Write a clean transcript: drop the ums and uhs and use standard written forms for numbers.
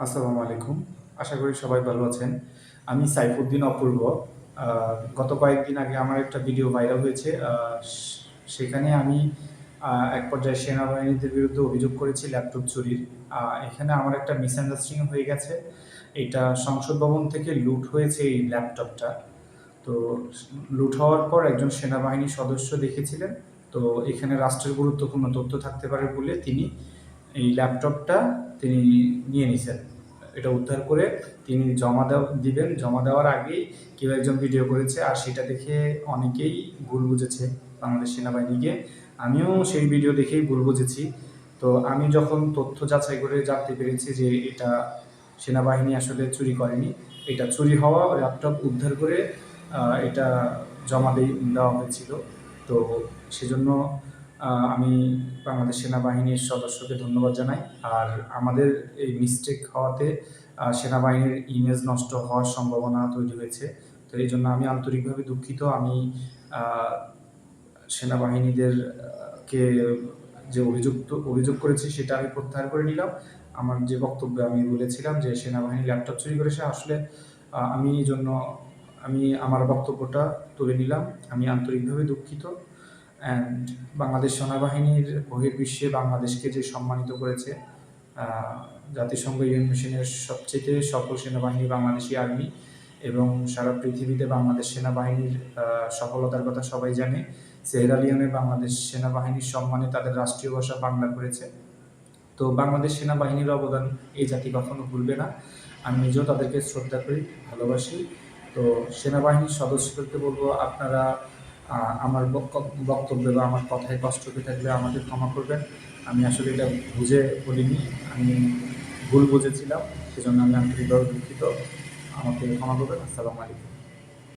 আসসালামু আলাইকুম। আশা করি সবাই ভালো আছেন। আমি সাইফুদ্দিন অপূর্ব। গত কয়েকদিন আগে আমার একটা ভিডিও ভাইরাল হয়েছে। সেখানে আমি এক পর্যায়ে সেনাবাহিনীদের বিরুদ্ধে অভিযোগ করেছি ল্যাপটপ চুরির। এখানে আমার একটা মিসআন্ডারস্ট্যান্ডিং হয়ে গেছে। এটা সংসদ ভবন থেকে লুট হয়েছে এই ল্যাপটপটা। তো লুট হওয়ার পর একজন সেনাবাহিনী সদস্য দেখেছিলেন। তো এখানে রাষ্ট্রের গুরুত্বপূর্ণ তথ্য থাকতে পারে বলে তিনি এই ল্যাপটপটা তিনি নিয়ে নিছেন। এটা উদ্ধার করে তিনি দিবেন। জমা দেওয়ার আগেই কেউ একজন ভিডিও করেছে, আর সেটা দেখে অনেকেই ভুল বুঝেছে বাংলাদেশ সেনাবাহিনীকে। আমিও সেই ভিডিও দেখেই ভুল বুঝেছি। তো আমি যখন তথ্য যাচাই করে জানতে পেরেছি যে এটা সেনাবাহিনী আসলে চুরি করেনি, এটা চুরি হওয়া ল্যাপটপ উদ্ধার করে এটা দেওয়া হয়েছিল। তো সেজন্য আমি বাংলাদেশ সেনাবাহিনীর সদস্যকে ধন্যবাদ জানাই। আর আমাদের এই মিস্টেক হওয়াতে সেনাবাহিনীর ইমেজ নষ্ট হওয়ার সম্ভাবনা তৈরি হয়েছে। তো এই জন্য আমি আন্তরিকভাবে দুঃখিত। আমি সেনাবাহিনীদের কে যে অভিযোগ করেছি সেটা আমি প্রত্যাহার করে নিলাম। আমার যে বক্তব্যে আমি বলেছিলাম যে সেনাবাহিনী ল্যাপটপ চুরি করেছে, আসলে আমি এই জন্য আমার বক্তব্যটা তুলে নিলাম। আমি আন্তরিকভাবে দুঃখিত। অ্যান্ড বাংলাদেশ সেনাবাহিনীর বহির্বিশ্বে বাংলাদেশকে যে সম্মানিত করেছে, জাতিসংঘ ইউএন মিশনের সবচেয়ে সফল সেনাবাহিনী বাংলাদেশি আর্মি, এবং সারা পৃথিবীতে বাংলাদেশ সেনাবাহিনীর সফলতার কথা সবাই জানে। সেয়েরা লিওনে বাংলাদেশ সেনাবাহিনীর সম্মানে তাদের রাষ্ট্রীয় ভাষা বাংলা করেছে। তো বাংলাদেশ সেনাবাহিনীর অবদান এই জাতি কখনো ভুলবে না। আমি নিজেও তাদেরকে শ্রদ্ধা করি, ভালোবাসি। তো সেনাবাহিনীর সদস্যদেরকে বলবো, আপনারা আমার বক্তব্যে বা আমার কথায় কষ্ট পেয়ে থাকলে আমাকে ক্ষমা করবেন। আমি আসলে এটা বুঝে বলিনি, আমি ভুল বুঝেছিলাম। সেজন্য আমি আন্তরিকভাবে দুঃখিত। আমাকে ক্ষমা করবেন। আসসালামু আলাইকুম।